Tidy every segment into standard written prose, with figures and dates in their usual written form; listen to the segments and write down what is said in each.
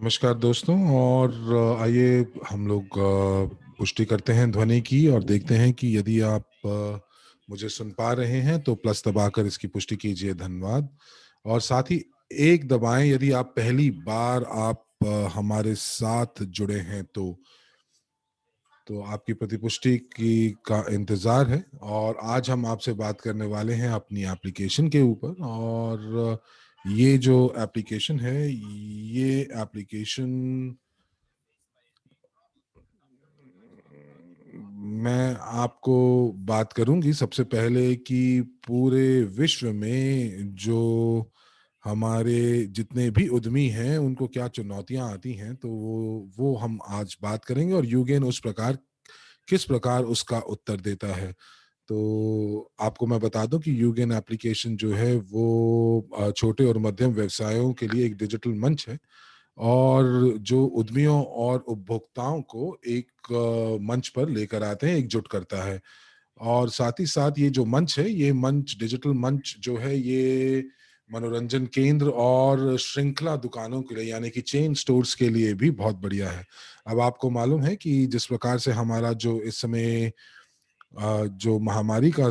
नमस्कार दोस्तों। और आइए हम लोग पुष्टि करते हैं ध्वनि की और देखते हैं कि यदि आप मुझे सुन पा रहे हैं तो प्लस दबाकर इसकी पुष्टि कीजिए, धन्यवाद। और साथ ही एक दबाएं यदि आप पहली बार आप हमारे साथ जुड़े हैं तो आपकी प्रतिपुष्टि की का इंतज़ार है। और आज हम आपसे बात करने वाले हैं अपनी एप्लीकेशन के ऊपर। और ये जो एप्लीकेशन है, ये एप्लीकेशन मैं आपको बात करूंगी सबसे पहले कि पूरे विश्व में जो हमारे जितने भी उद्यमी हैं उनको क्या चुनौतियां आती हैं, तो वो हम आज बात करेंगे और यूगेन उस प्रकार किस प्रकार उसका उत्तर देता है। तो आपको मैं बता दूं कि यूगेन एप्लीकेशन जो है वो छोटे और मध्यम व्यवसायों के लिए एक डिजिटल मंच है और जो उद्यमियों और उपभोक्ताओं को एक मंच पर लेकर आते हैं, एकजुट करता है। और साथ ही साथ ये जो मंच है, ये मंच डिजिटल मंच जो है, ये मनोरंजन केंद्र और श्रृंखला दुकानों के लिए यानी कि चेन स्टोर्स के लिए भी बहुत बढ़िया है। अब आपको मालूम है कि जिस प्रकार से हमारा जो इस समय जो महामारी का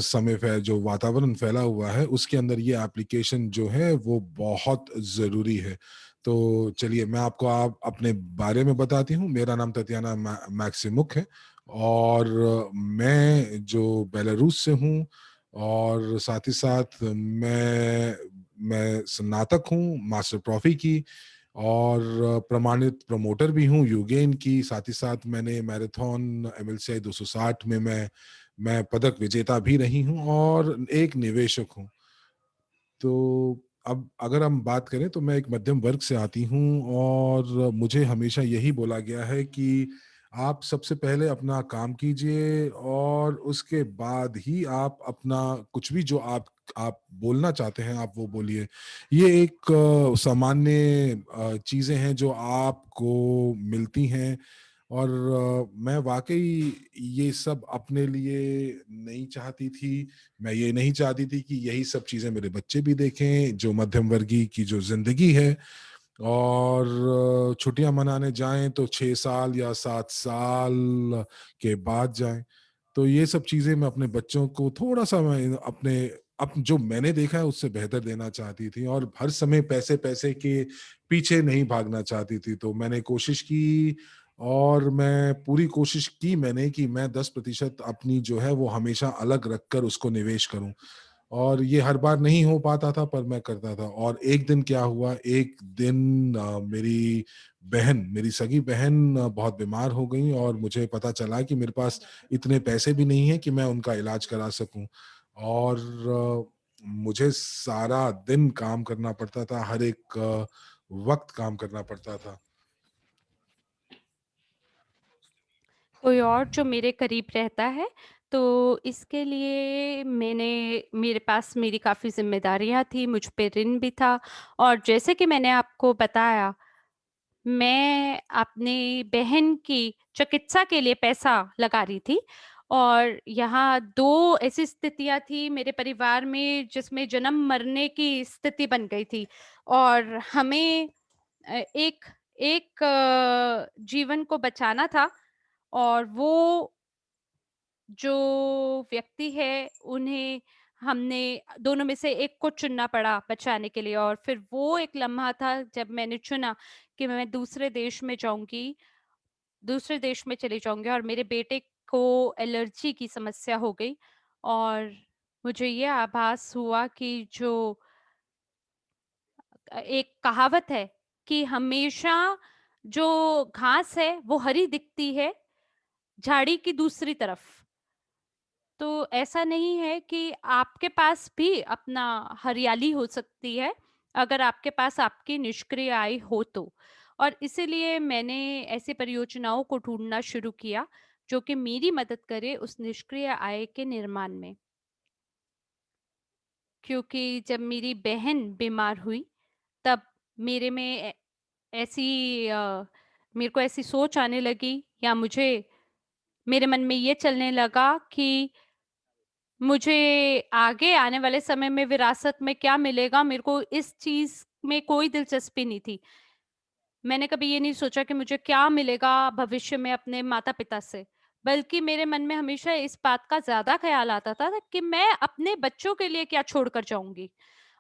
जो वातावरण फैला हुआ है, उसके अंदर ये एप्लीकेशन जो है वो बहुत ज़रूरी है। तो चलिए मैं आपको आप अपने बारे में बताती हूँ। मेरा नाम ततियाना मैक्सिमुक है और मैं जो बेलारूस से हूँ और साथ ही साथ मैं स्नातक हूँ मास्टर प्रॉफी की और प्रमाणित प्रमोटर भी हूँ यूगेन की। साथ ही साथ मैंने मैराथन एमएलसीआई 260 में मैं पदक विजेता भी रही हूँ और एक निवेशक हूँ। तो अब अगर हम बात करें तो मैं एक मध्यम वर्ग से आती हूँ और मुझे हमेशा यही बोला गया है कि आप सबसे पहले अपना काम कीजिए और उसके बाद ही आप अपना कुछ भी जो आप बोलना चाहते हैं आप वो बोलिए। ये एक सामान्य चीजें हैं जो आपको मिलती हैं और मैं वाकई ये सब अपने लिए नहीं चाहती थी। मैं ये नहीं चाहती थी कि यही सब चीज़ें मेरे बच्चे भी देखें, जो मध्यम वर्गीय की जो ज़िंदगी है। और छुट्टियाँ मनाने जाएँ तो 6 साल या 7 साल के बाद जाएँ। तो ये सब चीज़ें मैं अपने बच्चों को थोड़ा-सा मैं अपने अब जो मैंने देखा है उससे बेहतर देना चाहती थी और हर समय पैसे-पैसे के पीछे नहीं भागना चाहती थी। तो मैंने कोशिश की और मैं पूरी कोशिश की मैंने कि मैं 10% अपनी जो है वो हमेशा अलग रखकर उसको निवेश करूँ। और ये हर बार नहीं हो पाता था पर मैं करता था। और एक दिन क्या हुआ, एक दिन मेरी सगी बहन बहुत बीमार हो गई और मुझे पता चला कि मेरे पास इतने पैसे भी नहीं हैं कि मैं उनका इलाज करा सकूं। और मुझे सारा दिन काम करना पड़ता था, हर एक वक्त काम करना पड़ता था। कोई और जो मेरे करीब रहता है, तो इसके लिए मेरे पास मेरी काफ़ी ज़िम्मेदारियाँ थी, मुझ पे ऋण भी था और जैसे कि मैंने आपको बताया, मैं अपनी बहन की चिकित्सा के लिए पैसा लगा रही थी और यहाँ 2 ऐसी स्थितियाँ थी मेरे परिवार में जिसमें जन्म-मरने की स्थिति बन गई थी और हमें एक एक जीवन को बचाना था और वो जो व्यक्ति है, उन्हें हमने दोनों में से एक को चुनना पड़ा बचाने के लिए और फिर वो एक लम्हा था जब मैंने चुना कि मैं दूसरे देश में जाऊँगी, दूसरे देश में चली जाऊँगी और मेरे बेटे को एलर्जी की समस्या हो गई और मुझे ये आभास हुआ कि जो एक कहावत है कि हमेशा जो घास है, वो हरी दिखती है, झाड़ी की दूसरी तरफ। तो ऐसा नहीं है कि आपके पास भी अपना हरियाली हो सकती है, अगर आपके पास आपकी निष्क्रिय आय हो तो। और इसीलिए मैंने ऐसी परियोजनाओं को ढूँढना शुरू किया, जो कि मेरी मदद करे उस निष्क्रिय आय के निर्माण में। क्योंकि जब मेरी बहन बीमार हुई, तब मेरे में ऐसी मेरे को ऐसी सोच आने लगी या मेरे मन में ये चलने लगा कि मुझे आगे आने वाले समय में विरासत में क्या मिलेगा, मेरे को इस चीज़ में कोई दिलचस्पी नहीं थी। मैंने कभी ये नहीं सोचा कि मुझे क्या मिलेगा भविष्य में अपने माता-पिता से, बल्कि मेरे मन में हमेशा इस बात का ज़्यादा ख़्याल आता था कि मैं अपने बच्चों के लिए क्या छोड़ कर जाऊँगी।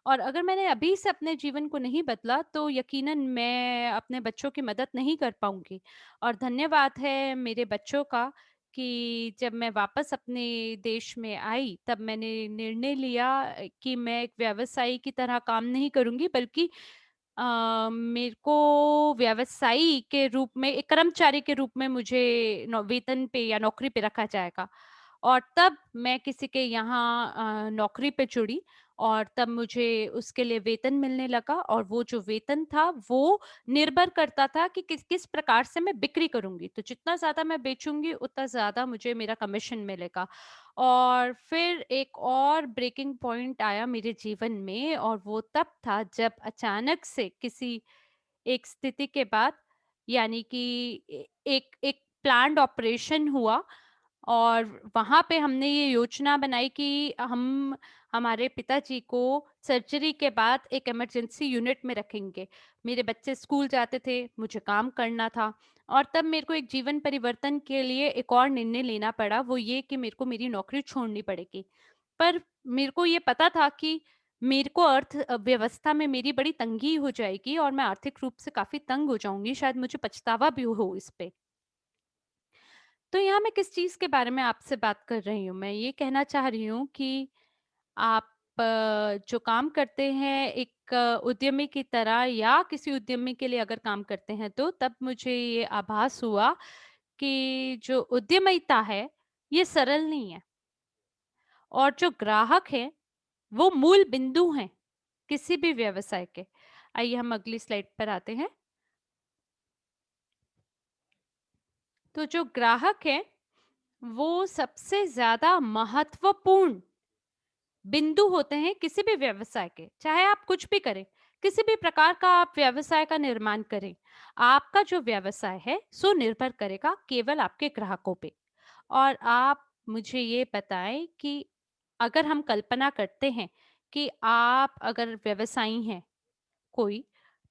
और अगर मैंने अभी से अपने जीवन को नहीं बदला, तो यकीनन मैं अपने बच्चों की मदद नहीं कर पाऊँगी। और धन्यवाद है मेरे बच्चों का कि जब मैं वापस अपने देश में आई, तब मैंने निर्णय लिया कि मैं एक व्यवसायी की तरह काम नहीं करूँगी, बल्कि मेरे को व्यवसायी के रूप में, एक कर्मचारी के रूप में मुझे वेतन पे या नौकरी पे रखा जाएगा। और तब मैं किसी के यहाँ नौकरी पे जुड़ी, और तब मुझे उसके लिए वेतन मिलने लगा, और वो जो वेतन था वो निर्भर करता था कि किस किस प्रकार से मैं बिक्री करूंगी। तो जितना ज्यादा मैं बेचूंगी, उतना ज्यादा मुझे मेरा कमीशन मिलेगा। और फिर एक और ब्रेकिंग पॉइंट आया मेरे जीवन में, और वो तब था जब अचानक से किसी एक स्थिति के बाद, यानी कि एक एक प्लान्ड ऑपरेशन हुआ, और वहाँ पे हमने ये योजना बनाई कि हम हमारे पिताजी को सर्जरी के बाद एक इमरजेंसी यूनिट में रखेंगे। मेरे बच्चे स्कूल जाते थे, मुझे काम करना था, और तब मेरे को एक जीवन परिवर्तन के लिए एक और निर्णय लेना पड़ा, वो ये कि मेरे को मेरी नौकरी छोड़नी पड़ेगी। पर मेरे को ये पता था कि मेरे को व्यवस्था में मेरी बड़ी तंगी हो जाएगी, और मैं आर्थिक रूप से काफ़ी तंग हो जाऊँगी, शायद मुझे पछतावा भी हो इस पे। तो यहाँ मैं किस चीज़ के बारे में आपसे बात कर रही हूँ? मैं ये कहना चाह रही हूँ कि आप जो काम करते हैं एक उद्यमी की तरह, या किसी उद्यमी के लिए अगर काम करते हैं, तो तब मुझे ये आभास हुआ कि जो उद्यमिता है, ये सरल नहीं है, और जो ग्राहक है, वो मूल बिंदु हैं किसी भी व्यवसाय के। आइए हम अगली स्लाइड पर आते हैं। तो जो ग्राहक है, वो सबसे ज़्यादा महत्वपूर्ण बिंदु होते हैं किसी भी व्यवसाय के। चाहे आप कुछ भी करें, किसी भी प्रकार का आप व्यवसाय का निर्माण करें, आपका जो व्यवसाय है सो निर्भर करेगा केवल आपके ग्राहकों पे। और आप मुझे ये बताएं कि अगर हम कल्पना करते हैं कि आप अगर व्यवसायी हैं कोई,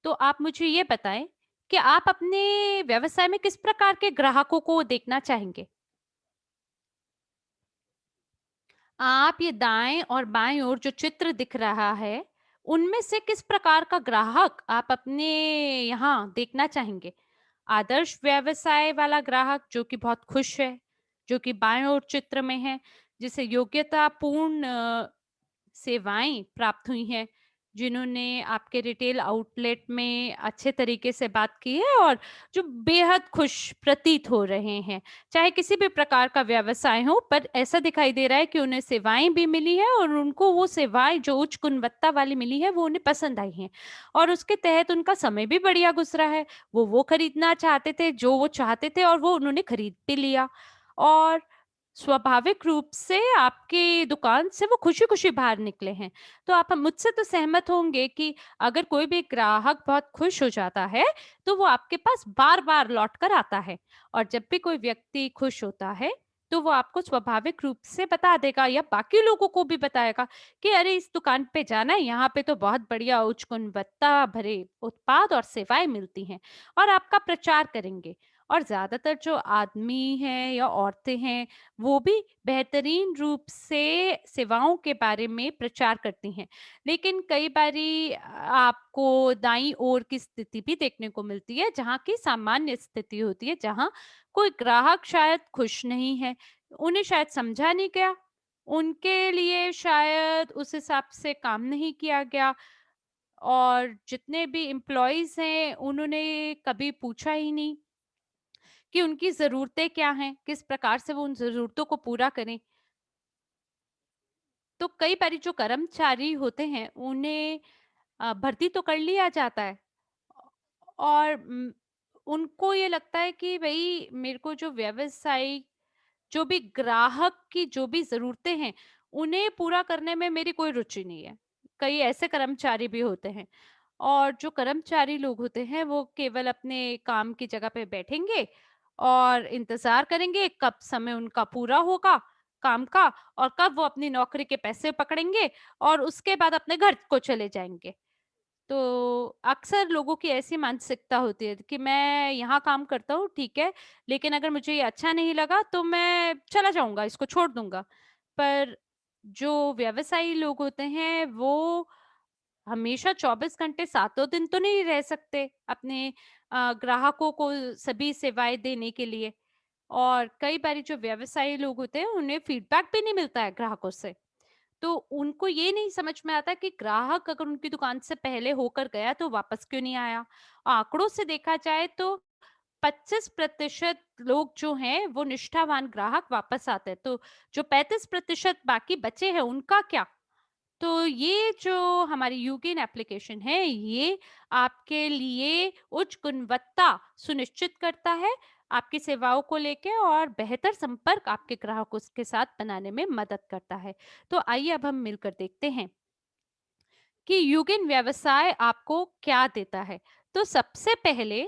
तो आप मुझे ये बताएं कि आप अपने व्यवसाय में किस प्रकार के ग्राहकों को देखना चाहेंगे? आप ये दाएं और बाएं ओर जो चित्र दिख रहा है, उनमें से किस प्रकार का ग्राहक आप अपने यहाँ देखना चाहेंगे? आदर्श व्यवसाय वाला ग्राहक जो कि बहुत खुश है, जो कि बाएं ओर चित्र में है, जिसे योग्यतापूर्ण सेवाएं प्राप्त हुई हैं, जिन्होंने आपके रिटेल आउटलेट में अच्छे तरीके से बात की है, और जो बेहद खुश प्रतीत हो रहे हैं। चाहे किसी भी प्रकार का व्यवसाय हो, पर ऐसा दिखाई दे रहा है कि उन्हें सेवाएं भी मिली है, और उनको वो सेवाएं जो उच्च गुणवत्ता वाली मिली है, वो उन्हें पसंद आई हैं, और उसके तहत उनका समय भी बढ़िया गुजरा है। वो खरीदना चाहते थे जो वो चाहते थे, और वो उन्होंने खरीद भी लिया। और स्वाभाविक रूप से आपकी दुकान से वो खुशी-खुशी बाहर निकले हैं। तो आप मुझसे तो सहमत होंगे कि अगर कोई भी ग्राहक बहुत खुश हो जाता है, तो वो आपके पास बार-बार लौट कर आता है। और जब भी कोई व्यक्ति खुश होता है, तो वो आपको स्वाभाविक रूप से बता देगा, या बाकी लोगों को भी बताएगा कि अरे इस दुकान पे जाना है, यहाँ पे तो बहुत बढ़िया उच्च गुणवत्ता भरे उत्पाद और सेवाएँ मिलती हैं, और आपका प्रचार करेंगे। और ज़्यादातर जो आदमी हैं या औरतें हैं, वो भी बेहतरीन रूप से सेवाओं के बारे में प्रचार करती हैं। लेकिन कई बारी आपको दाईं ओर की स्थिति भी देखने को मिलती है, जहाँ की सामान्य स्थिति होती है, जहाँ कोई ग्राहक शायद खुश नहीं है, उन्हें शायद समझा नहीं गया, उनके लिए शायद उस हिसाब से काम नहीं किया गया, और जितने भी एम्प्लॉइज़ हैं, उन्होंने कभी पूछा ही नहीं कि उनकी ज़रूरतें क्या हैं, किस प्रकार से वो उन ज़रूरतों को पूरा करें। तो कई बारी जो कर्मचारी होते हैं, उन्हें भर्ती तो कर लिया जाता है, और उनको ये लगता है कि भई मेरे को जो व्यवसायी, जो भी ग्राहक की जो भी ज़रूरतें हैं, उन्हें पूरा करने में मेरी कोई रुचि नहीं है। कई ऐसे कर्मचारी भी होते हैं, और जो कर्मचारी लोग होते हैं, वो केवल अपने काम की जगह पे बैठेंगे और इंतज़ार करेंगे कब समय उनका पूरा होगा काम का, और कब वो अपनी नौकरी के पैसे पकड़ेंगे, और उसके बाद अपने घर को चले जाएँगे। तो अक्सर लोगों की ऐसी मानसिकता होती है कि मैं यहाँ काम करता हूँ, ठीक है, लेकिन अगर मुझे ये अच्छा नहीं लगा तो मैं चला जाऊँगा, इसको छोड़ दूँगा। पर जो व्यवसायी लोग होते हैं वो हमेशा 24 घंटे सातों दिन तो नहीं रह सकते अपने ग्राहकों को सभी सेवाएँ देने के लिए। और कई बारी जो व्यवसायी लोग होते हैं उन्हें फीडबैक भी नहीं मिलता है ग्राहकों से। तो उनको ये नहीं समझ में आता कि ग्राहक अगर उनकी दुकान से पहले होकर गया तो वापस क्यों नहीं आया। आंकड़ों से देखा जाए तो 25% लोग जो हैं वो निष्ठावान ग्राहक वापस आते हैं, तो जो 35% बाकी बचे हैं उनका क्या। तो ये जो हमारी यूगेन एप्लीकेशन है, ये आपके लिए उच्च गुणवत्ता सुनिश्चित करता है, आपकी सेवाओं को लेके और बेहतर संपर्क आपके ग्राहकों के साथ बनाने में मदद करता है। तो आइए अब हम मिलकर देखते हैं कि यूगेन व्यवसाय आपको क्या देता है। तो सबसे पहले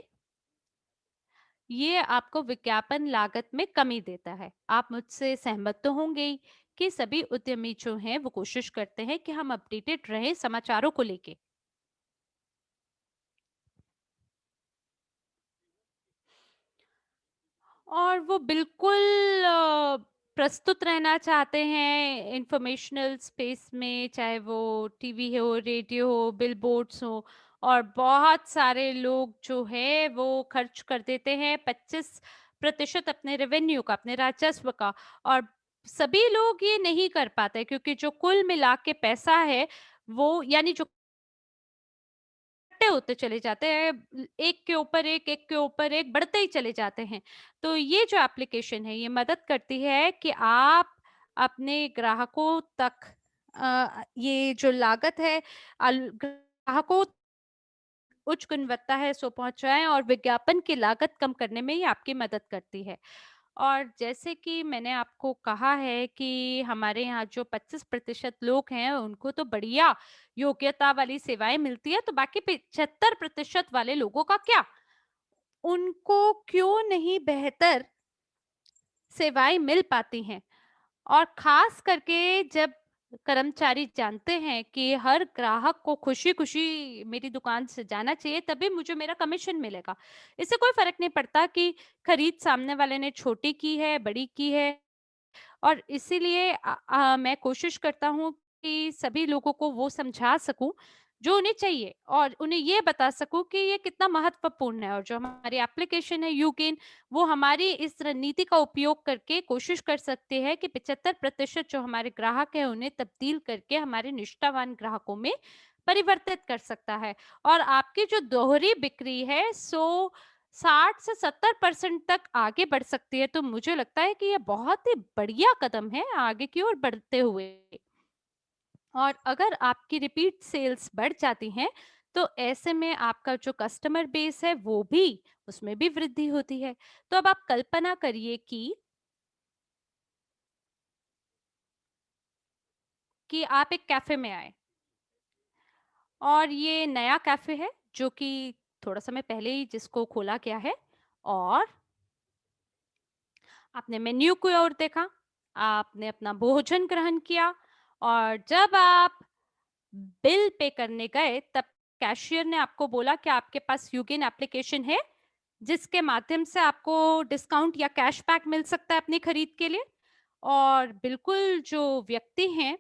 ये आपको विज्ञापन लागत में कमी देता है। आप मुझसे सहमत तो होंगे ही कि सभी उद्यमी जो हैं वो कोशिश करते हैं कि हम अपडेटेड रहें समाचारों को लेके। और वो बिल्कुल प्रस्तुत रहना चाहते हैं इंफॉर्मेशनल स्पेस में, चाहे वो टीवी हो, रेडियो हो, बिलबोर्ड्स हो। और बहुत सारे लोग जो है वो खर्च कर देते हैं 25% अपने रेवेन्यू का, अपने राजस्व का। और सभी लोग ये नहीं कर पाते क्योंकि जो कुल मिला के पैसा है वो, यानी जो इकट्ठे होते चले जाते हैं, एक के ऊपर एक के ऊपर एक बढ़ते ही चले जाते हैं। तो ये जो एप्लीकेशन है, ये मदद करती है कि आप अपने ग्राहकों तक ये जो लागत है ग्राहकों उच्च गुणवत्ता है सो पहुँचाएँ और विज्ञापन की लागत कम करने में ये आपकी मदद करती है। और जैसे कि मैंने आपको कहा है कि हमारे यहाँ जो 25% लोग हैं, उनको तो बढ़िया योग्यता वाली सेवाएँ मिलती है, तो बाकी 75% वाले लोगों का क्या? उनको क्यों नहीं बेहतर सेवाएँ मिल पाती हैं? और ख़ास करके जब कर्मचारी जानते हैं कि हर ग्राहक को खुशी-खुशी मेरी दुकान से जाना चाहिए, तभी मुझे मेरा कमीशन मिलेगा। इससे कोई फ़र्क नहीं पड़ता कि खरीद सामने वाले ने छोटी की है, बड़ी की है। और इसीलिए मैं कोशिश करता हूँ कि सभी लोगों को वो समझा सकूँ, जो उन्हें चाहिए, और उन्हें ये बता सकूँ कि ये कितना महत्वपूर्ण है। और जो हमारी एप्लीकेशन है यूगेन, वो हमारी इस रणनीति का उपयोग करके कोशिश कर सकते हैं कि 75% जो हमारे ग्राहक हैं, उन्हें तब्दील करके हमारे निष्ठावान ग्राहकों में परिवर्तित कर सकता है। और आपकी जो दोहरी बिक्री है, सो 60 से 70% तक आगे बढ़ सकती है। तो मुझे लगता है कि ये बहुत ही बढ़िया कदम है आगे की ओर बढ़ते हुए। और अगर आपकी रिपीट सेल्स बढ़ जाती हैं, तो ऐसे में आपका जो कस्टमर बेस है वो भी, उसमें भी वृद्धि होती है। तो अब आप कल्पना करिए कि आप एक कैफ़े में आए और ये नया कैफ़े है जो कि थोड़ा समय पहले ही जिसको खोला गया है। और आपने मेन्यू की ओर देखा, आपने अपना भोजन ग्रहण किया, और जब आप बिल पे करने गए तब कैशियर ने आपको बोला कि आपके पास यूगिन एप्लीकेशन है, जिसके माध्यम से आपको डिस्काउंट या कैशबैक मिल सकता है अपनी खरीद के लिए। और बिल्कुल जो व्यक्ति हैं,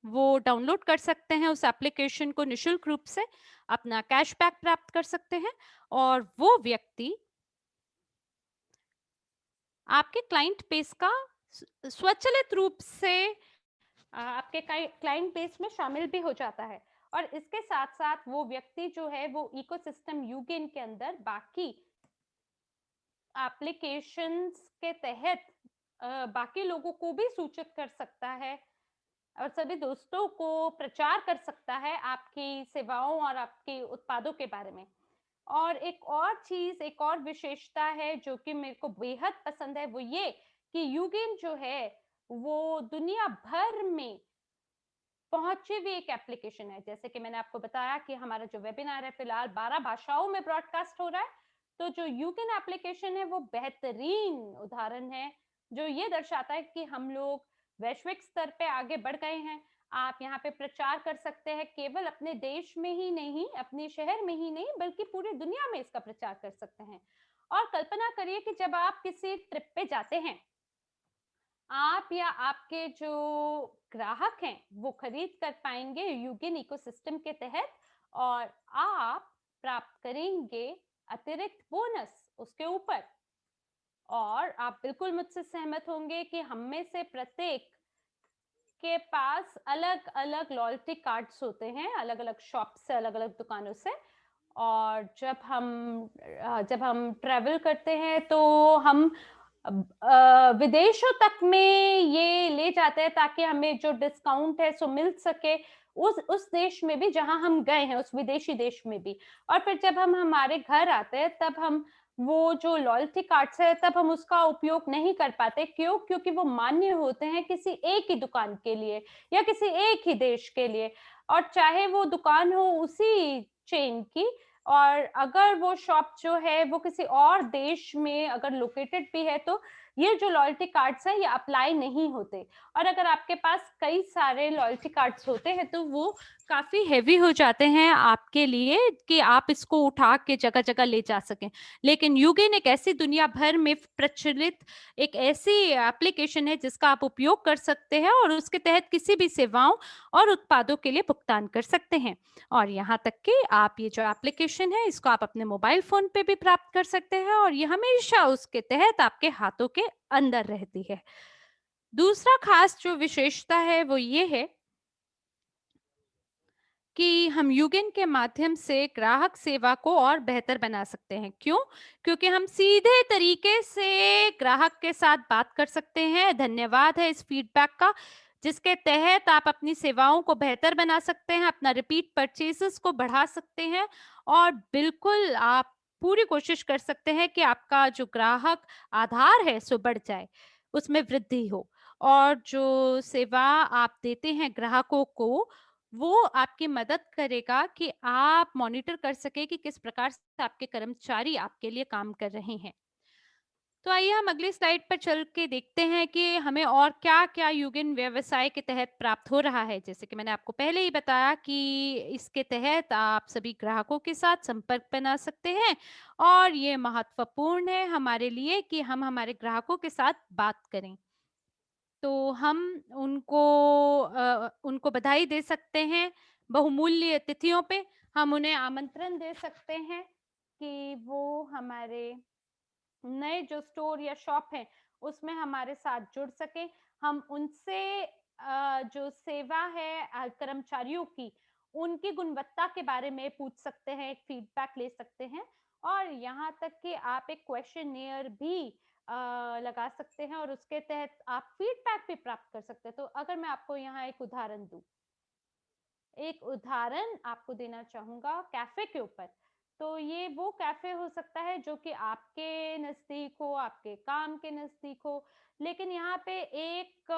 वो डाउनलोड कर सकते हैं उस एप्लीकेशन को निःशुल्क रूप से, अपना कैशबैक प्राप्त कर सकते हैं। और वो व्यक्ति आपके क्लाइंट बेस का स्वचालित रूप से आपके क्लाइंट बेस में शामिल भी हो जाता है। और इसके साथ-साथ वो व्यक्ति जो है वो इकोसिस्टम यूगेन के अंदर बाकी एप्लीकेशंस के तहत बाकी लोगों को भी सूचित कर सकता है और सभी दोस्तों को प्रचार कर सकता है आपकी सेवाओं और आपके उत्पादों के बारे में। और एक और चीज़, एक और विशेषता है जो कि मेरे को बेहद पसंद है, वो ये कि यूगेन जो है, वो दुनिया भर में पहुँची हुई एक एप्लीकेशन है। जैसे कि मैंने आपको बताया कि हमारा जो वेबिनार है फिलहाल 12 भाषाओं में ब्रॉडकास्ट हो रहा है। तो जो यूकेन एप्लीकेशन है वो बेहतरीन उदाहरण है, जो ये दर्शाता है कि हम लोग वैश्विक स्तर पे आगे बढ़ गए हैं। आप यहाँ पे प्रचार कर सकते हैं, केवल अपने देश में ही नहीं, अपने शहर में ही नहीं, बल्कि पूरी दुनिया में इसका प्रचार कर सकते हैं। और कल्पना करिए कि जब आप किसी ट्रिप पे जाते हैं, आप या आपके जो ग्राहक हैं, वो खरीद कर पाएँगे यूगिन इकोसिस्टम के तहत, और आप प्राप्त करेंगे अतिरिक्त बोनस उसके ऊपर। और आप बिल्कुल मुझसे सहमत होंगे कि हम में से प्रत्येक के पास अलग-अलग लॉयल्टी कार्ड्स होते हैं, अलग-अलग शॉप से, अलग-अलग दुकानों से। और जब हम ट्रैवल करते हैं तो हम विदेशों तक में ये ले जाते हैं ताकि हमें जो डिस्काउंट है सो मिल सके उस देश में भी जहां हम गए हैं, उस विदेशी देश में भी। और फिर जब हम हमारे घर आते हैं तब हम वो जो लॉयल्टी कार्ड्स है तब हम उसका उपयोग नहीं कर पाते। क्यों? क्योंकि वो मान्य होते हैं किसी एक ही दुकान के लिए या किसी एक ही देश के लिए, और चाहे वो दुकान हो उसी चेन की, और अगर वो शॉप जो है वो किसी और देश में अगर लोकेटेड भी है तो ये जो लॉयल्टी कार्ड्स हैं ये अप्लाई नहीं होते। और अगर आपके पास कई सारे लॉयल्टी कार्ड्स होते हैं तो वो काफी हैवी हो जाते हैं आपके लिए कि आप इसको उठा के जगह जगह ले जा सकें। लेकिन यूगेन एक ऐसी दुनिया भर में प्रचलित एक ऐसी एप्लीकेशन है जिसका आप उपयोग कर सकते हैं और उसके तहत किसी भी सेवाओं और उत्पादों के लिए भुगतान कर सकते हैं। और यहाँ तक कि आप ये जो एप्लीकेशन है इसको आप अपने मोबाइल फोन पे भी प्राप्त कर सकते हैं, और ये हमेशा उसके तहत आपके हाथों के अंदर रहती है। दूसरा खास जो विशेषता है वो ये है कि हम यूगिन के माध्यम से ग्राहक सेवा को और बेहतर बना सकते हैं। क्यों? क्योंकि हम सीधे तरीके से ग्राहक के साथ बात कर सकते हैं। धन्यवाद है इस फीडबैक का, जिसके तहत आप अपनी सेवाओं को बेहतर बना सकते हैं, अपना रिपीट परचेसेस को बढ़ा सकते हैं, और बिल्कुल आप पूरी कोशिश कर सकते हैं कि आपका जो ग्राहक आधार है सो बढ़ जाए, उसमें वृद्धि हो। और जो सेवा आप देते हैं ग्राहकों को, वो आपकी मदद करेगा कि आप मॉनिटर कर सके कि किस प्रकार से आपके कर्मचारी आपके लिए काम कर रहे हैं। तो आइए हम अगली स्लाइड पर चल के देखते हैं कि हमें और क्या-क्या यूगिन व्यवसाय के तहत प्राप्त हो रहा है। जैसे कि मैंने आपको पहले ही बताया कि इसके तहत आप सभी ग्राहकों के साथ संपर्क बना सकते हैं, और ये महत्वपूर्ण है हमारे लिए कि हम हमारे ग्राहकों के साथ बात करें। तो हम उनको बधाई दे सकते हैं बहुमूल्य तिथियों पे। हम उन्हें आमंत्रण दे सकते हैं कि वो हमारे नए जो स्टोर या शॉप है उसमें हमारे साथ जुड़ सके। हम उनसे जो सेवा है कर्मचारियों की, उनकी गुणवत्ता के बारे में पूछ सकते हैं, एक फीडबैक ले सकते हैं, और यहाँ तक कि आप एक क्वेश्चनियर भी लगा सकते हैं और उसके तहत आप फीडबैक भी प्राप्त कर सकते हैं। तो अगर मैं आपको यहाँ एक उदाहरण आपको देना चाहूंगा कैफे के ऊपर। तो ये वो कैफे हो सकता है जो कि आपके नजदीक हो, आपके काम के नजदीक हो। लेकिन यहाँ पे एक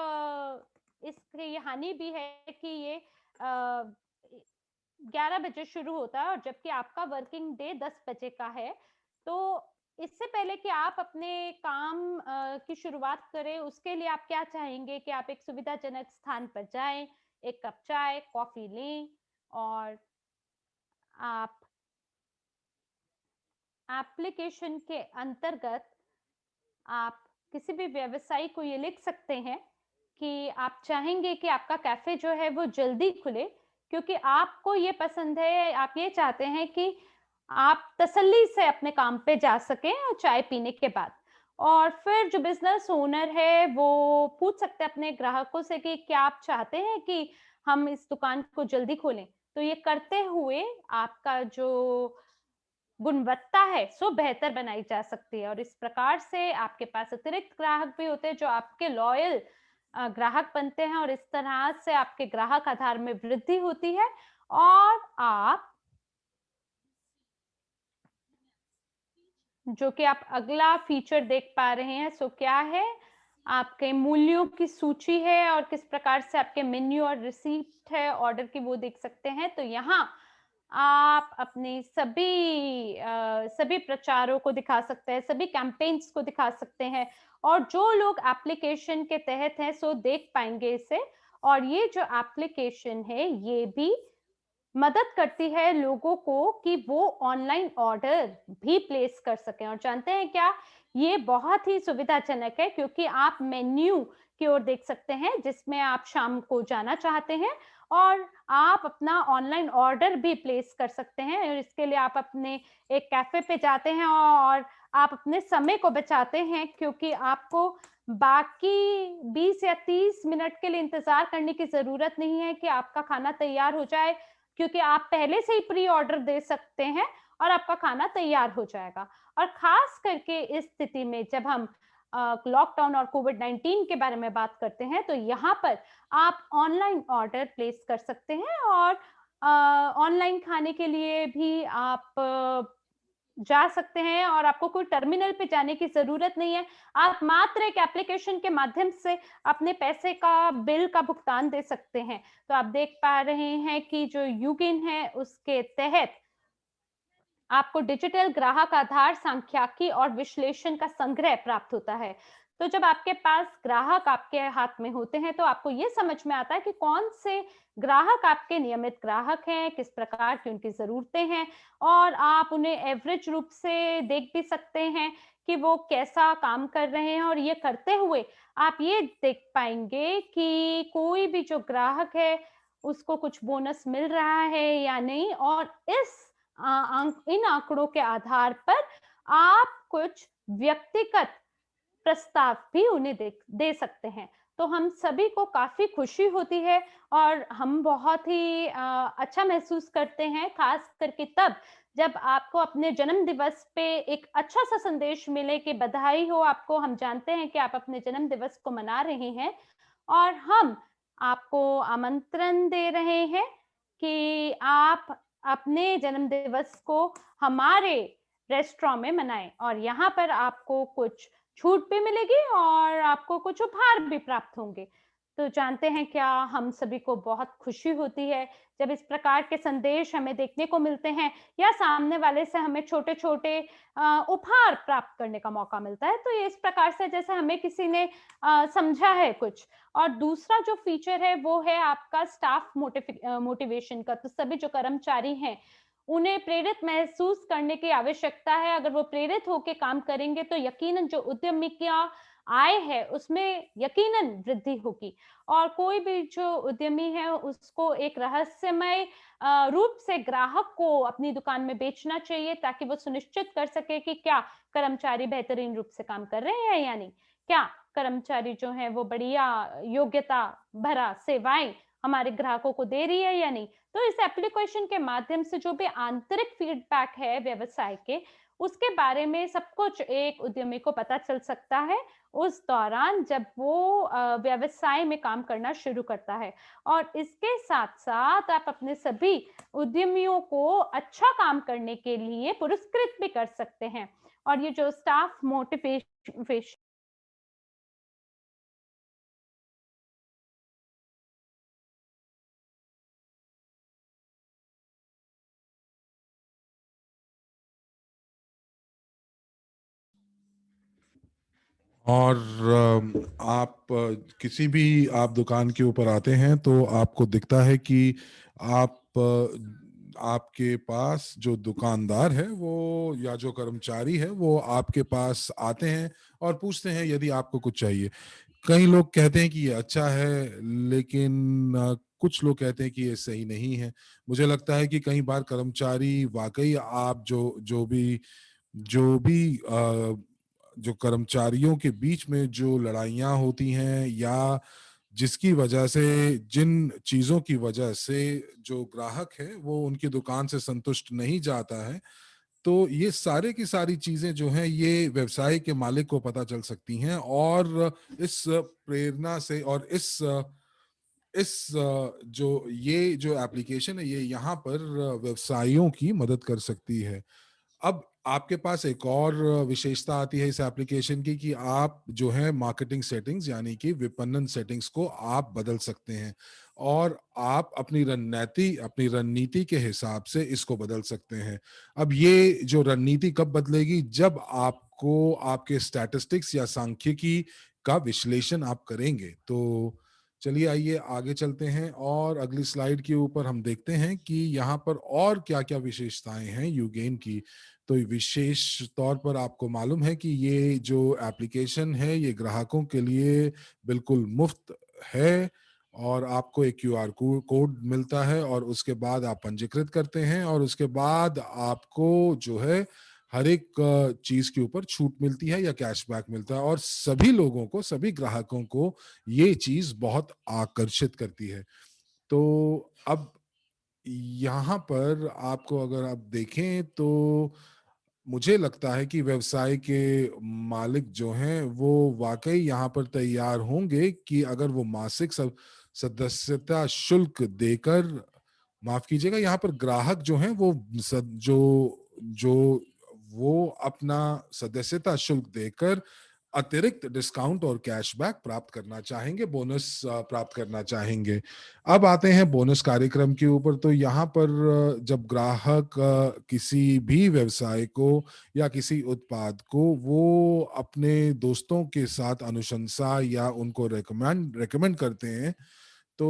इसकी ये हानि भी है कि ये 11 बजे शुरू होता है, और जबकि आपका वर्किंग डे 10 बजे का है। तो इससे पहले कि आप अपने काम की शुरुआत करें, उसके लिए आप क्या चाहेंगे कि आप एक सुविधाजनक स्थान पर जाएं, एक कप चाय, कॉफी लें, और आप एप्लीकेशन के अंतर्गत आप किसी भी व्यवसायी को ये लिख सकते हैं कि आप चाहेंगे कि आपका कैफे जो है वो जल्दी खुले, क्योंकि आपको ये पसंद है, आप ये चाहते हैं कि आप तसल्ली से अपने काम पे जा सकें और चाय पीने के बाद। और फिर जो बिजनेस ओनर है वो पूछ सकते हैं अपने ग्राहकों से कि क्या आप चाहते हैं कि हम इस दुकान को जल्दी खोलें। तो ये करते हुए आपका जो गुणवत्ता है सो बेहतर बनाई जा सकती है, और इस प्रकार से आपके पास अतिरिक्त ग्राहक भी होते हैं जो आपके लॉयल ग्राहक बनते हैं, और इस तरह से आपके ग्राहक आधार में वृद्धि होती है। और आप जो कि आप अगला फीचर देख पा रहे हैं सो क्या है, आपके मूल्यों की सूची है और किस प्रकार से आपके मेन्यू और रिसीप्ट है ऑर्डर की वो देख सकते हैं। तो यहाँ आप अपने सभी प्रचारों को दिखा सकते हैं, सभी कैंपेन्स को दिखा सकते हैं, और जो लोग एप्लीकेशन के तहत हैं सो देख पाएंगे इसे, और ये जो एप्लीकेशन है ये भी मदद करती है लोगों को कि वो ऑनलाइन ऑर्डर भी प्लेस कर सकें। और जानते हैं क्या? ये बहुत ही सुविधाजनक है क्योंकि आप मेन्यू की ओर देख सकते हैं जिसमें आप शाम को जाना चाहते हैं और आप अपना ऑनलाइन ऑर्डर भी प्लेस कर सकते हैं और इसके लिए आप अपने एक कैफ़े पे जाते हैं और आप अपने समय को बचाते हैं क्योंकि आपको बाकी 20 या 30 मिनट के लिए इंतज़ार करने की ज़रूरत नहीं है कि आपका खाना तैयार हो जाए, क्योंकि आप पहले से ही प्री ऑर्डर दे सकते हैं और आपका खाना तैयार हो जाएगा। और ख़ास करके इस स्थिति में जब हम लॉकडाउन और कोविड-19 के बारे में बात करते हैं, तो यहाँ पर आप ऑनलाइन ऑर्डर प्लेस कर सकते हैं और ऑनलाइन खाने के लिए भी आप जा सकते हैं और आपको कोई टर्मिनल पे जाने की ज़रूरत नहीं है। आप मात्र एक एप्लीकेशन के माध्यम से अपने पैसे का बिल का भुगतान दे सकते हैं। तो आप देख पा रहे हैं कि जो यूगिन है उसके तहत आपको डिजिटल ग्राहक आधार सांख्यिकी और विश्लेषण का संग्रह प्राप्त होता है। तो जब आपके पास ग्राहक आपके हाथ में होते हैं तो आपको ये समझ में आता है कि कौन से ग्राहक आपके नियमित ग्राहक हैं, किस प्रकार की उनकी ज़रूरतें हैं और आप उन्हें एवरेज रूप से देख भी सकते हैं कि वो कैसा काम कर रहे हैं और ये करते हुए आप ये देख पाएँगे कि कोई भी जो ग्राहक है उसको कुछ बोनस मिल रहा है या नहीं और इस इन आंकड़ों के आधार पर आप कुछ व्यक्तिगत प्रस्ताव भी उन्हें दे सकते हैं। तो हम सभी को काफ़ी खुशी होती है और हम बहुत ही अच्छा महसूस करते हैं, ख़ास करके तब जब आपको अपने जन्म दिवस पे एक अच्छा-सा संदेश मिले कि बधाई हो आपको, हम जानते हैं कि आप अपने जन्म दिवस को मना रहे हैं और हम आपको आमंत्रण दे रहे हैं कि आप अपने जन्म दिवस को हमारे रेस्टोरेंट में मनाएँ और यहाँ पर आपको कुछ छूट भी मिलेगी और आपको कुछ उपहार भी प्राप्त होंगे। तो जानते हैं क्या, हम सभी को बहुत खुशी होती है जब इस प्रकार के संदेश हमें देखने को मिलते हैं या सामने वाले से हमें छोटे-छोटे उपहार प्राप्त करने का मौका मिलता है। तो ये इस प्रकार से जैसे हमें किसी ने समझा है कुछ। और दूसरा जो फीचर है वो है आपका स्टाफ मोटिवेशन का। तो सभी जो कर्मचारी हैं, उन्हें प्रेरित महसूस करने की आवश्यकता है। अगर वो प्रेरित होके काम करेंगे तो यकीनन जो उद्यमी का आय है उसमें यकीनन वृद्धि होगी और कोई भी जो उद्यमी है उसको एक रहस्यमय रूप से ग्राहक को अपनी दुकान में बेचना चाहिए ताकि वो सुनिश्चित कर सके कि क्या कर्मचारी बेहतरीन रूप से काम कर रहे हैं या नहीं। क्या कर्मचारी जो है वो बढ़िया योग्यता भरा सेवाएं हमारे ग्राहकों को दे रही है या नहीं। तो इस एप्लीकेशन के माध्यम से जो भी आंतरिक फीडबैक है व्यवसाय के, उसके बारे में सब कुछ एक उद्यमी को पता चल सकता है उस दौरान जब वो व्यवसाय में काम करना शुरू करता है। और इसके साथ-साथ आप अपने सभी उद्यमियों को अच्छा काम करने के लिए पुरस्कृत भी कर सकते हैं। और ये जो स्टाफ मोटिवेश और किसी भी आप दुकान के ऊपर आते हैं तो आपको दिखता है कि आपके पास जो दुकानदार है वो या जो कर्मचारी है वो आपके पास आते हैं और पूछते हैं यदि आपको कुछ चाहिए। कई लोग कहते हैं कि ये अच्छा है, लेकिन कुछ लोग कहते हैं कि ये सही नहीं है। मुझे लगता है कि कई बार कर्मचारी वाक़ई आप जो भी जो कर्मचारियों के बीच में जो लड़ाइयाँ होती हैं या जिसकी वजह से जिन चीज़ों की वजह से जो ग्राहक है वो उनकी दुकान से संतुष्ट नहीं जाता है, तो ये सारे की सारी चीज़ें जो हैं ये व्यवसाय के मालिक को पता चल सकती हैं और इस प्रेरणा से और जो एप्लीकेशन है ये यहाँ पर व्यवसायियों की मदद कर सकती है। अब आपके पास एक और विशेषता आती है इस एप्लीकेशन की कि आप जो है मार्केटिंग सेटिंग्स यानी कि विपणन सेटिंग्स को आप बदल सकते हैं और आप अपनी रणनीति के हिसाब से इसको बदल सकते हैं। अब ये जो रणनीति कब बदलेगी, जब आपको आपके स्टैटिस्टिक्स या सांख्यिकी का विश्लेषण आप करेंगे। तो चलिए आइए आगे चलते हैं और अगली स्लाइड के ऊपर हम देखते हैं कि यहाँ पर और क्या-क्या विशेषताएँ हैं यूगेन की। तो विशेष तौर पर आपको मालूम है कि ये जो एप्लीकेशन है ये ग्राहकों के लिए बिल्कुल मुफ़्त है और आपको एक क्यूआर कोड मिलता है और उसके बाद आप पंजीकृत करते हैं और उसके बाद आपको जो है हर एक चीज़ के ऊपर छूट मिलती है या कैशबैक मिलता है और सभी लोगों को, सभी ग्राहकों को ये चीज़ बहुत आकर्षित करती है। तो अब यहाँ पर आपको अगर आप देखें तो मुझे लगता है कि व्यवसाय के मालिक जो हैं वो वाक़ई यहाँ पर तैयार होंगे कि अगर वो मासिक सदस्यता शुल्क देकर, माफ़ कीजिएगा, यहाँ पर ग्राहक जो हैं वो सद जो वो अपना सदस्यता शुल्क देकर अतिरिक्त डिस्काउंट और कैशबैक प्राप्त करना चाहेंगे, बोनस प्राप्त करना चाहेंगे। अब आते हैं बोनस कार्यक्रम के ऊपर, तो यहाँ पर जब ग्राहक किसी भी व्यवसाय को या किसी उत्पाद को वो अपने दोस्तों के साथ अनुशंसा या उनको रिकमेंड रिकमेंड करते हैं, तो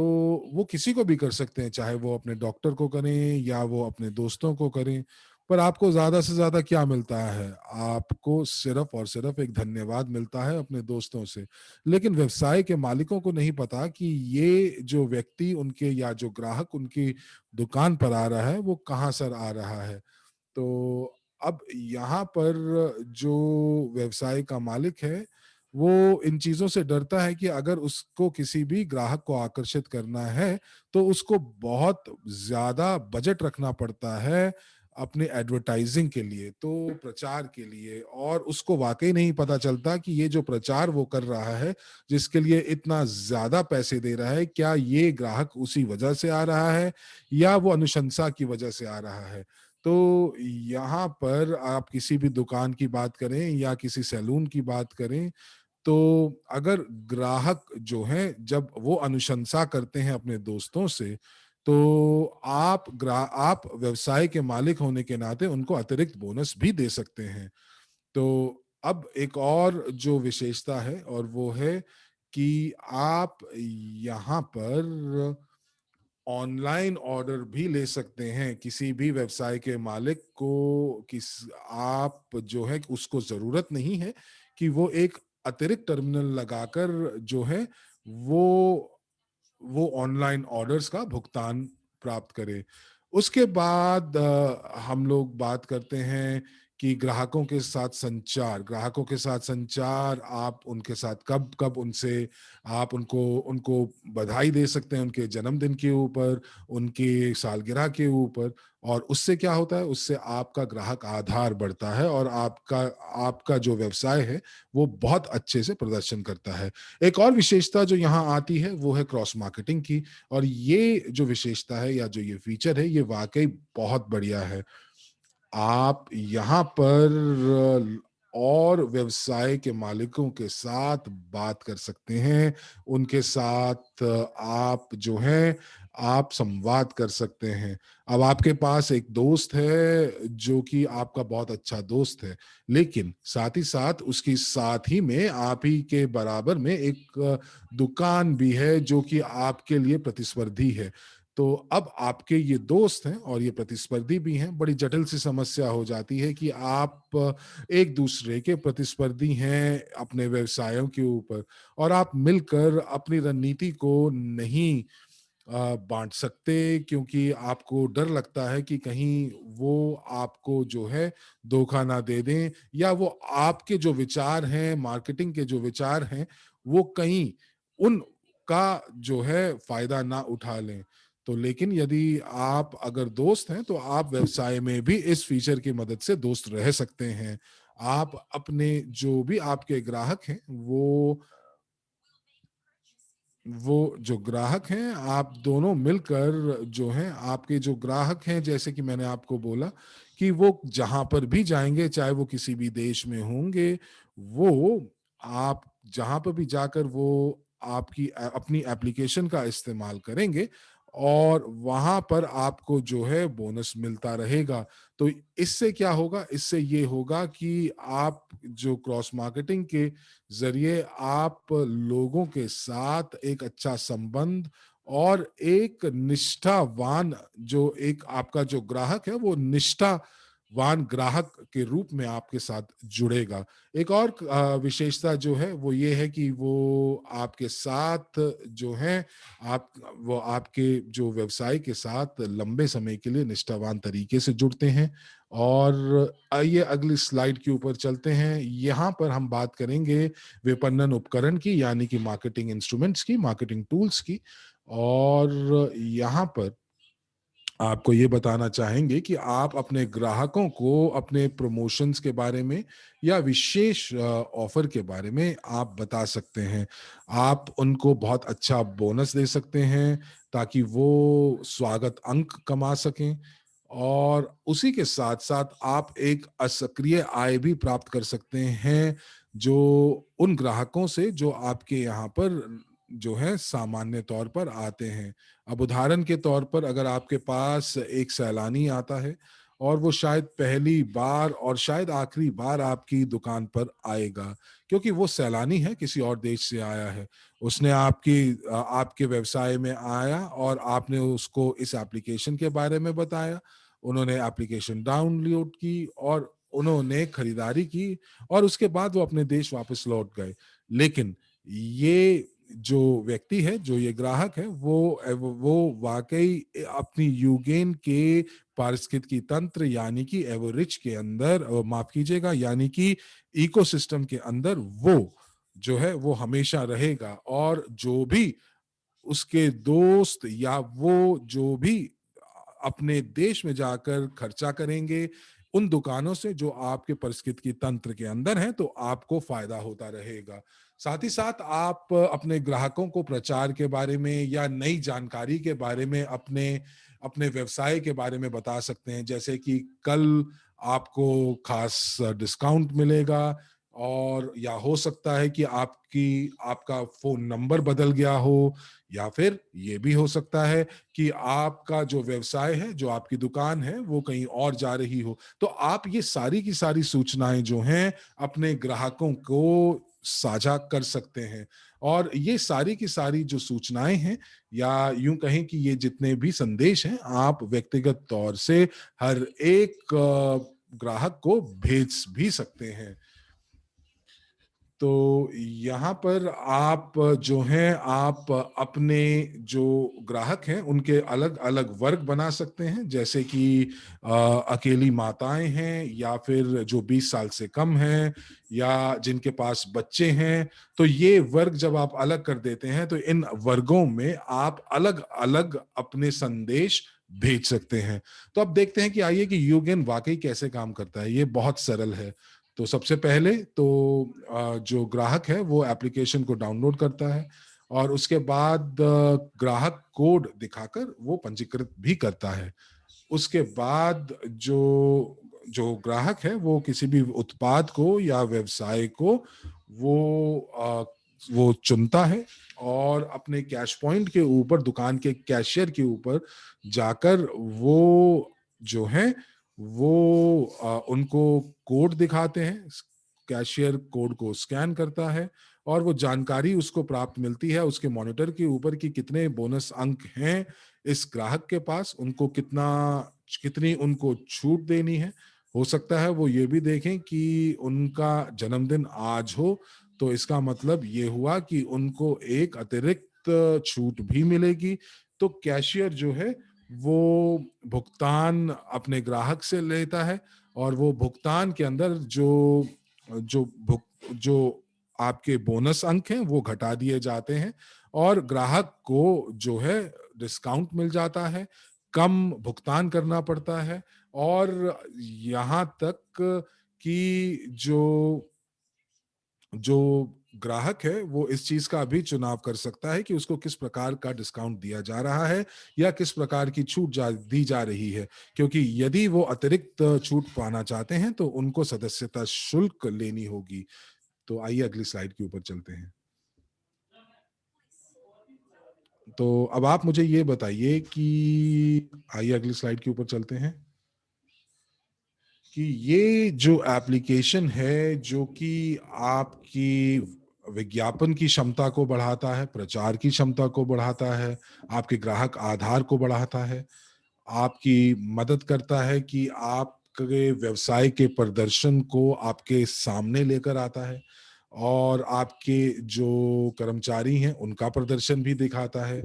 वो किसी को भी कर सकते हैं, चाहे वो अपने डॉक्टर को करें या वो अपने दोस्तों को करें। पर आपको ज़्यादा से ज़्यादा क्या मिलता है? आपको सिर्फ़ और सिर्फ़ एक धन्यवाद मिलता है अपने दोस्तों से। लेकिन व्यवसाय के मालिकों को नहीं पता कि ये जो व्यक्ति उनके या जो ग्राहक उनकी दुकान पर आ रहा है, वो कहाँ से आ रहा है। तो अब यहाँ पर जो व्यवसाय का मालिक है, वो इन चीज़ों से डरता है कि अगर उसको किसी भी ग्राहक को आकर्षित करना है, तो उसको बहुत ज़्यादा बजट रखना पड़ता है अपने एडवर्टाइज़िंग के लिए, तो प्रचार के लिए, और उसको वाक़ई नहीं पता चलता कि ये जो प्रचार वो कर रहा है, जिसके लिए इतना ज़्यादा पैसे दे रहा है, क्या ये ग्राहक उसी वजह से आ रहा है या वो अनुशंसा की वजह से आ रहा है। तो यहाँ पर आप किसी भी दुकान की बात करें या किसी सैलून की बात करें, तो अगर ग्राहक जो हैं जब वो अनुशंसा करते हैं अपने दोस्तों से, तो आप व्यवसाय के मालिक होने के नाते उनको अतिरिक्त बोनस भी दे सकते हैं। तो अब एक और जो विशेषता है और वो है कि आप यहाँ पर ऑनलाइन ऑर्डर भी ले सकते हैं। किसी भी व्यवसाय के मालिक को किस आप जो है उसको ज़रूरत नहीं है कि वो एक अतिरिक्त टर्मिनल लगाकर जो है वो ऑनलाइन ऑर्डर्स का भुगतान प्राप्त करे। उसके बाद हम लोग बात करते हैं कि ग्राहकों के साथ संचार, आप उनके साथ कब-कब उनसे आप उनको उनको बधाई दे सकते हैं उनके जन्मदिन के ऊपर, उनकी सालगिरह के ऊपर, और उससे क्या होता है, उससे आपका ग्राहक आधार बढ़ता है और आपका आपका जो व्यवसाय है, वो बहुत अच्छे से प्रदर्शन करता है। एक और विशेषता जो यहाँ आती है वो है क्रॉस मार्केटिंग की, और ये जो विशेषता है या जो ये फीचर है ये वाक़ई बहुत बढ़िया है। आप यहाँ पर और व्यवसाय के मालिकों के साथ बात कर सकते हैं, उनके साथ आप जो है आप संवाद कर सकते हैं। अब आपके पास एक दोस्त है जो कि आपका बहुत अच्छा दोस्त है, लेकिन साथ ही साथ उसकी साथ ही में आप ही के बराबर में एक दुकान भी है जो कि आपके लिए प्रतिस्पर्धी है। तो अब आपके ये दोस्त हैं और ये प्रतिस्पर्धी भी हैं, बड़ी जटिल सी समस्या हो जाती है कि आप एक दूसरे के प्रतिस्पर्धी हैं अपने व्यवसायों के ऊपर, और आप मिलकर अपनी रणनीति को नहीं बाँट सकते, क्योंकि आपको डर लगता है कि कहीं वो आपको जो है धोखा ना दे दें, या वो आपके जो विचार हैं, मार्केटिंग के जो विचार हैं, वो कहीं उनका जो है फ़ायदा ना उठा लें। तो लेकिन यदि आप अगर दोस्त हैं, तो आप व्यवसाय में भी इस फीचर की मदद से दोस्त रह सकते हैं। आप अपने जो भी आपके ग्राहक हैं, वो जो ग्राहक हैं, आप दोनों मिलकर जो हैं, आपके जो ग्राहक हैं, जैसे कि मैंने आपको बोला कि वो जहाँ पर भी जाएँगे, चाहे वो किसी भी देश में होंगे, वो आप जहाँ पर भी जाकर वो अपनी एप्लीकेशन का इस्तेमाल करेंगे और वहां पर आपको जो है बोनस मिलता रहेगा। तो इससे क्या होगा, इससे ये होगा कि आप जो क्रॉस मार्केटिंग के जरिए आप लोगों के साथ एक अच्छा संबंध और एक निष्ठावान, जो एक आपका जो ग्राहक है वो निष्ठावान ग्राहक के रूप में आपके साथ जुड़ेगा। एक और विशेषता जो है वो ये है कि वो आपके साथ जो है, आप वो आपके जो व्यवसाय के साथ लंबे समय के लिए निष्ठावान तरीके से जुड़ते हैं। और आइए अगली स्लाइड के ऊपर चलते हैं। यहाँ पर हम बात करेंगे विपणन उपकरण की, यानी कि मार्केटिंग इंस्ट्रूमेंट्स की, मार्केटिंग टूल्स की। और यहाँ पर आपको ये बताना चाहेंगे कि आप अपने ग्राहकों को अपने प्रमोशंस के बारे में या विशेष ऑफर के बारे में आप बता सकते हैं। आप उनको बहुत अच्छा बोनस दे सकते हैं ताकि वो स्वागत अंक कमा सकें, और उसी के साथ-साथ आप एक असक्रिय आय भी प्राप्त कर सकते हैं, जो उन ग्राहकों से जो आपके यहाँ पर जो है सामान्य तौर पर आते हैं। अब उदाहरण के तौर पर अगर आपके पास एक सैलानी आता है और वो शायद पहली बार और शायद आखिरी बार आपकी दुकान पर आएगा, क्योंकि वो सैलानी है, किसी और देश से आया है। उसने आपके व्यवसाय में आया और आपने उसको इस एप्लीकेशन के बारे में बताया। उन्होंने एप्लीकेशन डाउनलोड की और उन्होंने खरीदारी की, और उसके बाद वो अपने देश वापस लौट गए। लेकिन ये जो व्यक्ति है, जो ये ग्राहक है, वो वाक़ई अपनी यूगेन के पारिस्थितिकी तंत्र यानी कि एवरेज के अंदर, माफ़ कीजिएगा, यानी कि इकोसिस्टम के अंदर वो जो है वो हमेशा रहेगा। और जो भी उसके दोस्त या वो जो भी अपने देश में जाकर खर्चा करेंगे उन दुकानों से जो आपके पारिस्थितिकी तंत्र के अंदर हैं, तो आपको फायदा होता रहेगा। साथ ही साथ आप अपने ग्राहकों को प्रचार के बारे में या नई जानकारी के बारे में, अपने अपने व्यवसाय के बारे में बता सकते हैं, जैसे कि कल आपको खास डिस्काउंट मिलेगा, और या हो सकता है कि आपका फ़ोन नंबर बदल गया हो, या फिर ये भी हो सकता है कि आपका जो व्यवसाय है, जो आपकी दुकान है, वो कहीं और जा रही हो। तो आप ये सारी की सारी सूचनाएँ जो हैं, अपने ग्राहकों को साझा कर सकते हैं। और ये सारी की सारी जो सूचनाएँ हैं, या यूँ कहें कि ये जितने भी संदेश हैं, आप व्यक्तिगत तौर से हर एक ग्राहक को भेज भी सकते हैं। तो यहाँ पर आप जो हैं, आप अपने जो ग्राहक हैं, उनके अलग-अलग वर्ग बना सकते हैं, जैसे कि अकेली माताएँ हैं, या फिर जो 20 साल से कम हैं, या जिनके पास बच्चे हैं। तो ये वर्ग जब आप अलग कर देते हैं, तो इन वर्गों में आप अलग-अलग अपने संदेश भेज सकते हैं। तो अब देखते हैं कि आइए कि यूगेन वाक़ई कैसे काम करता है। ये बहुत सरल है। तो सबसे पहले तो जो ग्राहक है वो एप्लीकेशन को डाउनलोड करता है, और उसके बाद ग्राहक कोड दिखाकर वो पंजीकृत भी करता है। उसके बाद जो जो ग्राहक है वो किसी भी उत्पाद को या व्यवसाय को वो वो चुनता है, और अपने कैश पॉइंट के ऊपर, दुकान के कैशियर के ऊपर जाकर वो जो है वो उनको कोड दिखाते हैं। कैशियर कोड को स्कैन करता है, और वो जानकारी उसको प्राप्त मिलती है उसके मॉनिटर के ऊपर कि कितने बोनस अंक हैं इस ग्राहक के पास, उनको कितनी उनको छूट देनी है। हो सकता है वो ये भी देखें कि उनका जन्मदिन आज हो, तो इसका मतलब ये हुआ कि उनको एक अतिरिक्त छूट भी मिलेगी। तो कैशियर जो है वो भुगतान अपने ग्राहक से लेता है, और वो भुगतान के अंदर जो भुग जो आपके बोनस अंक हैं वो घटा दिए जाते हैं, और ग्राहक को जो है डिस्काउंट मिल जाता है, कम भुगतान करना पड़ता है। और यहाँ तक कि जो जो ग्राहक है वो इस चीज का भी चुनाव कर सकता है कि उसको किस प्रकार का डिस्काउंट दिया जा रहा है, या किस प्रकार की दी जा रही है। क्योंकि यदि वो अतिरिक्त छूट पाना चाहते हैं तो उनको सदस्यता शुल्क लेनी होगी। तो आइए अगली स्लाइड के ऊपर चलते हैं। तो अब आप मुझे ये बताइए कि आइए अगली स्लाइड के ऊपर चलते हैं कि ये जो एप्लीकेशन है जो कि आपकी विज्ञापन की क्षमता को बढ़ाता है, प्रचार की क्षमता को बढ़ाता है, आपके ग्राहक आधार को बढ़ाता है, आपकी मदद करता है कि आपके व्यवसाय के प्रदर्शन को आपके सामने लेकर आता है और आपके जो कर्मचारी हैं उनका प्रदर्शन भी दिखाता है।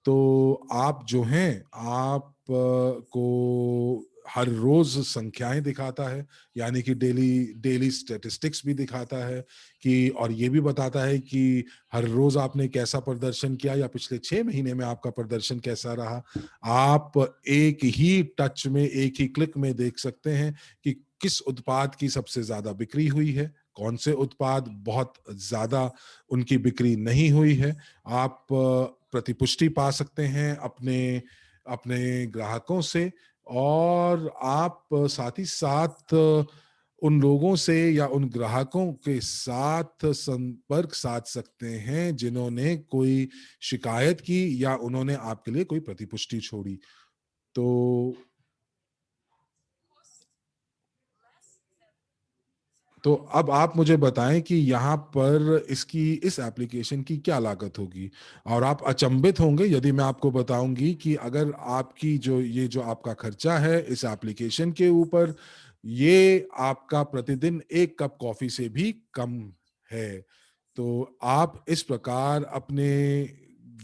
तो आप जो हैं आप को हर रोज संख्याएं दिखाता है, यानी कि डेली डेली स्टैटिस्टिक्स भी दिखाता है कि और ये भी बताता है कि हर रोज आपने कैसा प्रदर्शन किया या पिछले 6 महीने में आपका प्रदर्शन कैसा रहा। आप एक ही टच में, एक ही क्लिक में देख सकते हैं कि किस उत्पाद की सबसे ज्यादा बिक्री हुई है, कौन से उत्पाद बहुत ज्यादा उनकी बिक्री नहीं हुई है। आप प्रतिपुष्टि पा सकते हैं अपने अपने ग्राहकों से और आप साथ ही साथ उन लोगों से या उन ग्राहकों के साथ संपर्क साध सकते हैं जिन्होंने कोई शिकायत की या उन्होंने आपके लिए कोई प्रतिपुष्टि छोड़ी। तो तो अब आप मुझे बताएं कि यहाँ पर इस एप्लीकेशन की क्या लागत होगी। और आप अचंभित होंगे यदि मैं आपको बताऊंगी कि अगर आपकी जो आपका खर्चा है इस एप्लीकेशन के ऊपर, ये आपका प्रतिदिन एक कप कॉफी से भी कम है। तो आप इस प्रकार अपने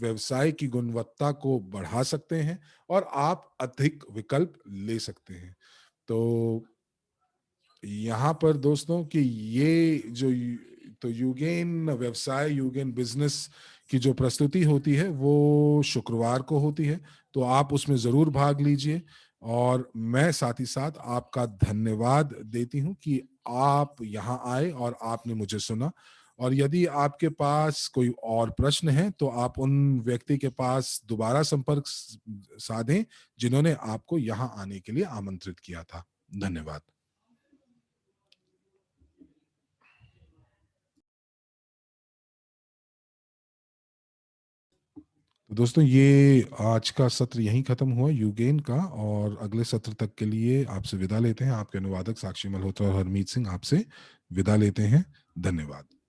व्यवसाय की गुणवत्ता को बढ़ा सकते हैं और आप अधिक विकल्प ले सकते हैं। तो यहाँ पर दोस्तों कि ये तो यूगेन व्यवसाय, यूगेन बिजनेस की जो प्रस्तुति होती है वो शुक्रवार को होती है। तो आप उसमें जरूर भाग लीजिए और मैं साथ ही साथ आपका धन्यवाद देती हूँ कि आप यहाँ आए और आपने मुझे सुना। और यदि आपके पास कोई और प्रश्न है तो आप उन व्यक्ति के पास दोबारा संपर्क साधें जिन्होंने आपको यहाँ आने के लिए आमंत्रित किया था। धन्यवाद। तो दोस्तों ये आज का सत्र यहीं खत्म हुआ यूगेन का, और अगले सत्र तक के लिए आपसे विदा लेते हैं। आपके अनुवादक साक्षी मल्होत्रा और हरमीत सिंह आपसे विदा लेते हैं। धन्यवाद।